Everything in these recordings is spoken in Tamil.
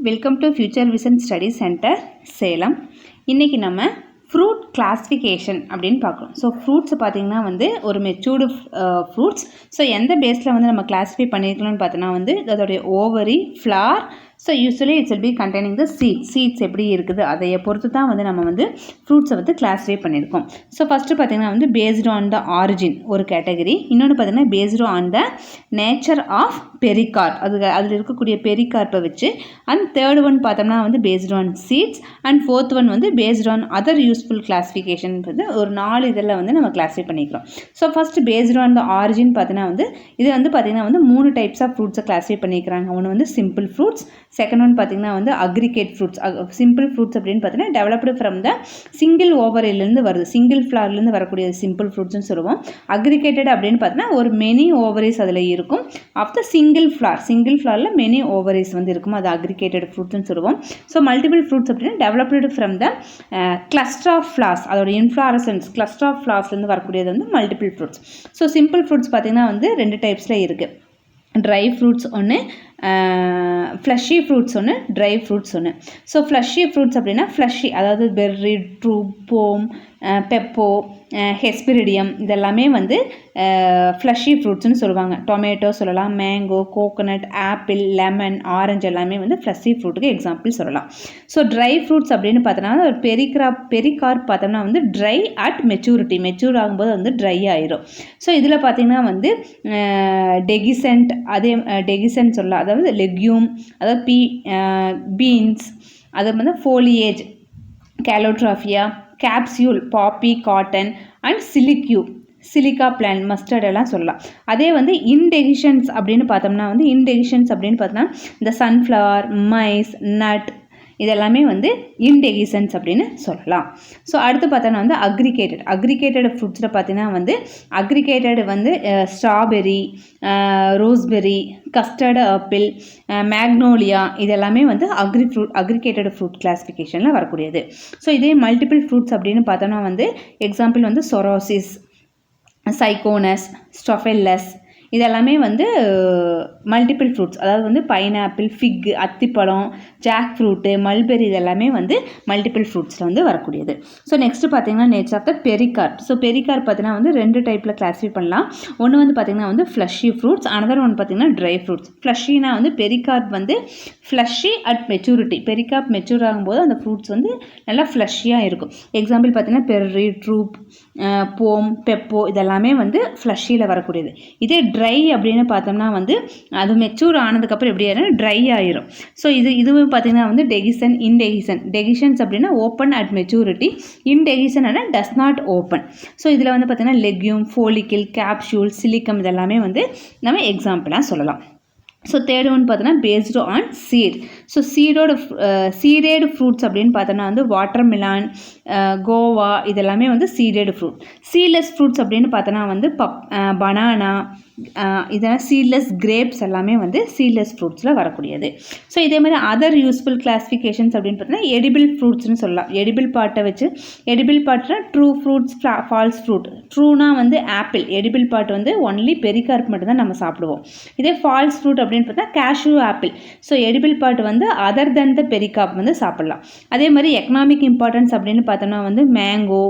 Welcome to future vision study centre Salem. இன்றைக்கி நம்ம ஃப்ரூட் கிளாஸிஃபிகேஷன் அப்படின்னு பார்க்குறோம். ஸோ ஃப்ரூட்ஸ் பார்த்திங்கன்னா வந்து ஒரு மெச்சூர்டு ஃப்ரூட்ஸ். ஸோ எந்த பேஸில் வந்து நம்ம கிளாஸிஃபை பண்ணியிருக்கலாம்னு பார்த்தோன்னா வந்து அதோடைய ovary, flower. So usually it's will be containing the seeds எப்படி இருக்குது அதையை பொறுத்து தான் வந்து நம்ம வந்து ஃப்ரூட்ஸை வந்து கிளாஸிஃபை பண்ணியிருக்கோம். ஸோ ஃபஸ்ட்டு பார்த்திங்கன்னா வந்து பேஸ்டு ஆன் த ஆரிஜின் ஒரு கேட்டகரி, இன்னொன்று பார்த்திங்கன்னா based on the nature of pericarp, அதில் இருக்கக்கூடிய பெரிகார்ப்பை வச்சு. அண்ட் தேர்ட் ஒன் பார்த்தோம்னா வந்து based on seeds. And fourth one வந்து based on other useful classification வந்து ஒரு 4 இதில் வந்து நம்ம கிளாஸிஃபை பண்ணிக்கிறோம். So first based on the origin பார்த்தீங்கன்னா வந்து இது வந்து பார்த்திங்கன்னா வந்து 3 டைப்ஸ் ஆஃப் ஃப்ரூட்ஸை கிளாஸிஃபை பண்ணிக்கிறாங்க. ஒன்று வந்து சிம்பிள் ஃப்ரூட்ஸ், செகண்ட் ஒன் பார்த்திங்கன்னா வந்து அக்ரிகேட் ஃப்ரூட்ஸ். சிம்பிள் ஃப்ரூட்ஸ் அப்படின்னு பார்த்தீங்கன்னா டெவலப்டு ஃப்ரம் த சிங்கிள் ஓவரிலேருந்து வருது, சிங்கிள் ஃப்ளார்லேருந்து வரக்கூடிய சிம்பிள் ஃப்ரூட்ஸ்னு சொல்லுவோம். அக்ரிகேட்டட் அப்படின்னு பார்த்தீங்கன்னா ஒரு மெனி ஓவரிஸ் அதில் இருக்கும். ஆஃப் த சிங்கிள் ஃப்ளாரில் மெனி ஓவரிஸ் வந்து இருக்கும், அது அக்ரிகேட்டட் ஃப்ரூட்ஸ்னு சொல்லுவோம். ஸோ மல்டிபிள் ஃப்ரூட்ஸ் அப்படின்னா developed from the cluster of flowers, அதோட இன்ஃப்ளாரசன்ஸ் கிளஸ்டர் ஆஃப் ஃப்ளார்ஸ்லேருந்து வரக்கூடியது வந்து multiple fruits. So simple fruits பார்த்திங்கன்னா வந்து 2 டைப்ஸில் இருக்குது. ட்ரை ஃப்ரூட்ஸ் ஒன்று, ஃப்ளஷி ஃப்ரூட்ஸ் ஒன்று, ட்ரை ஃப்ரூட்ஸ் ஒன்று. ஸோ ஃப்ளஷி ஃப்ரூட்ஸ் அப்படின்னா ஃப்ளஷி அதாவது பெர்ரி, ட்ரூப், போம், பெப்போ, ஹெஸ்பிரிடியம் இதெல்லாமே வந்து ஃப்ளஷி ஃப்ரூட்ஸ்னு சொல்லுவாங்க. டொமேட்டோ சொல்லலாம், mango, coconut, apple, lemon, orange எல்லாமே வந்து ஃப்ளஷி ஃப்ரூட்டுக்கு எக்ஸாம்பிள் சொல்லலாம். ஸோ ட்ரை ஃப்ரூட்ஸ் அப்படின்னு பார்த்தோம்னா பெரிகார்ப் பார்த்தோம்னா வந்து ட்ரை அட் மெச்சூர் ஆகும்போது வந்து ட்ரை ஆயிரும். ஸோ இதில் பார்த்திங்கன்னா வந்து டெகிசன்ட் சொல்லலாம், அதாவது லெக்யூம், அதாவது பீன்ஸ், அது வந்து ஃபோலியேஜ், கேலோட்ராஃபியா, capsule, poppy, cotton and siliqua plant, mustard எல்லாம் சொல்லலாம். அதே வந்து இன்டெகிஷன்ஸ் அப்படின்னு பார்த்தோம்னா இந்த சன்ஃப்ளவர், மைஸ், நட் இதெல்லாமே வந்து இன்டெகிசன்ஸ் அப்படின்னு சொல்லலாம். ஸோ அடுத்து பார்த்தோன்னா வந்து அக்ரிகேட்டட் ஃப்ரூட்ஸில் பார்த்தீங்கன்னா வந்து அக்ரிகேட்டட் வந்து strawberry, raspberry, custard apple, magnolia இதெல்லாமே வந்து அக்ரிகேட்டட் ஃப்ரூட் கிளாஸிஃபிகேஷனில் வரக்கூடியது. ஸோ இதே மல்டிபிள் ஃப்ரூட்ஸ் அப்படின்னு பார்த்தோன்னா வந்து எக்ஸாம்பிள் வந்து சொரோசிஸ், சைக்கோனஸ், ஸ்டொஃபெல்லஸ் இதெல்லாமே வந்து மல்டிபிள் ஃப்ரூட்ஸ். அதாவது வந்து பைனாப்பிள், ஃபிக், அத்திப்பழம், ஜாக் ஃப்ரூட்டு, மல்பெரி இதெல்லாமே வந்து மல்டிபிள் ஃப்ரூட்ஸில் வந்து வரக்கூடியது. ஸோ நெக்ஸ்ட்டு பார்த்தீங்கன்னா nature of the pericarp. So pericarp பார்த்தீங்கன்னா வந்து 2 டைப்பில் கிளாஸிஃபை பண்ணலாம். ஒன்று வந்து பார்த்திங்கன்னா வந்து ஃப்ளஷி ஃப்ரூட்ஸ், அனதர் ஒன்று பார்த்திங்கன்னா ட்ரை ஃப்ரூட்ஸ். ஃப்ளஷினா வந்து பெரிகார்ப் வந்து fleshy at maturity, pericarp mature ஆகும்போது அந்த ஃப்ரூட்ஸ் வந்து நல்லா ஃப்ளஷியாக இருக்கும். எக்ஸாம்பிள் பார்த்திங்கன்னா பெர்ரி, ட்ரூப், போம், பெப்போ இதெல்லாமே வந்து ஃப்ளஷியில் வரக்கூடியது. இதே ட்ரை அப்படின்னு பார்த்தோம்னா வந்து அது மெச்சூர் ஆனதுக்கப்புறம் எப்படி ஆயிரும், ட்ரை ஆயிரும். ஸோ இதுவும் பார்த்தீங்கன்னா வந்து டெகிஷன்ஸ் அப்படின்னா ஓப்பன் அட் மெச்சூரிட்டி, இன்டெகிஷன் ஆனால் டஸ் நாட் ஓப்பன். ஸோ இதில் வந்து பார்த்தீங்கன்னா லெக்யூம், ஃபோலிக்கிள், கேப்சூல், சிலிக்கம் இதெல்லாமே வந்து நம்ம எக்ஸாம்பிளாக சொல்லலாம். ஸோ தேர்ட் ஒன் பார்த்தோன்னா based on seed. So seeded fruits அப்படின்னு பார்த்தோன்னா வந்து வாட்டர்மெலான், கோவா இதெல்லாமே வந்து சீடேடு ஃப்ரூட். சீட்லெஸ் ஃப்ரூட்ஸ் அப்படின்னு பார்த்தோன்னா வந்து பனானா, இதெல்லாம் சீட்லெஸ் கிரேப்ஸ் எல்லாமே வந்து சீட்லெஸ் ஃப்ரூட்ஸில் வரக்கூடியது. ஸோ இதே மாதிரி அதர் யூஸ்ஃபுல் கிளாஸிஃபிகேஷன்ஸ் அப்படின்னு பார்த்தீங்கன்னா எடிபிள் ஃப்ரூட்ஸ்னு சொல்லலாம். எடிபிள் பார்ட்னா ட்ரூ ஃப்ரூட்ஸ், ஃபால்ஸ் ஃப்ரூட். ட்ரூனா வந்து ஆப்பிள், எடிபிள் பார்ட் வந்து ஒன்லி பெரிகார்ப் மட்டும்தான் நம்ம சாப்பிடுவோம். இதே ஃபால்ஸ் ஃப்ரூட் அப்படின்னு பார்த்தா cashew apple. So edible part வந்து அதர் தென் த பெரிகார்ப் வந்து சாப்பிடலாம். அதே மாதிரி எக்கனாமிக் இம்பார்ட்டன்ஸ் அப்படின்னு பார்த்தோம்னா வந்து மேங்கோ,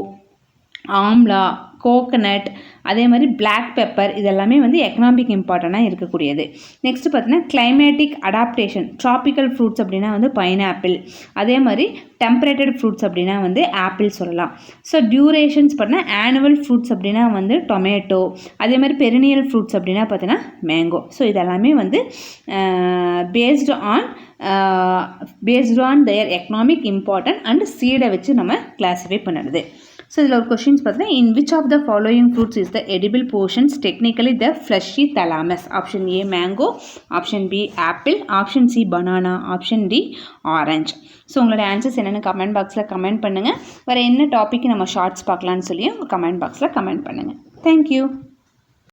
ஆம்லா, கோகனட், அதே மாதிரி பிளாக் பெப்பர் இதெல்லாமே வந்து எக்கனாமிக் இம்பார்ட்டண்ட்டாக இருக்கக்கூடியது. நெக்ஸ்ட் பார்த்தீங்கன்னா கிளைமேட்டிக் அடாப்டேஷன், ட்ராபிக்கல் ஃப்ரூட்ஸ் அப்படின்னா வந்து பைனாப்பிள், அதே மாதிரி டெம்பரேட்டட் ஃப்ரூட்ஸ் அப்படின்னா வந்து ஆப்பிள் சொல்லலாம். ஸோ டியூரேஷன்ஸ் பார்த்தீங்கன்னா ஆனுவல் ஃப்ரூட்ஸ் அப்படின்னா வந்து டொமேட்டோ, அதே மாதிரி பெரினியல் ஃப்ரூட்ஸ் அப்படின்னா பார்த்தீங்கன்னா மேங்கோ. ஸோ இதெல்லாமே வந்து based on their economic important and சீடை வச்சு நம்ம கிளாஸிஃபை பண்ணுறது. ஸோ இதில் ஒரு கொஷின்ஸ் பார்த்தீங்கன்னா in which of the following fruits is the edible portions technically the fleshy thalamus? Option A mango, option B apple, option C banana, option D orange. So உங்களோட ஆன்சர்ஸ் என்னென்னு கமெண்ட் பாக்ஸில் கமெண்ட் பண்ணுங்கள். வேறு என்ன டாபிக் நம்ம ஷார்ட்ஸ் பார்க்கலான்னு சொல்லி உங்கள் கமெண்ட் பாக்ஸில் கமெண்ட் பண்ணுங்கள். தேங்க்யூ.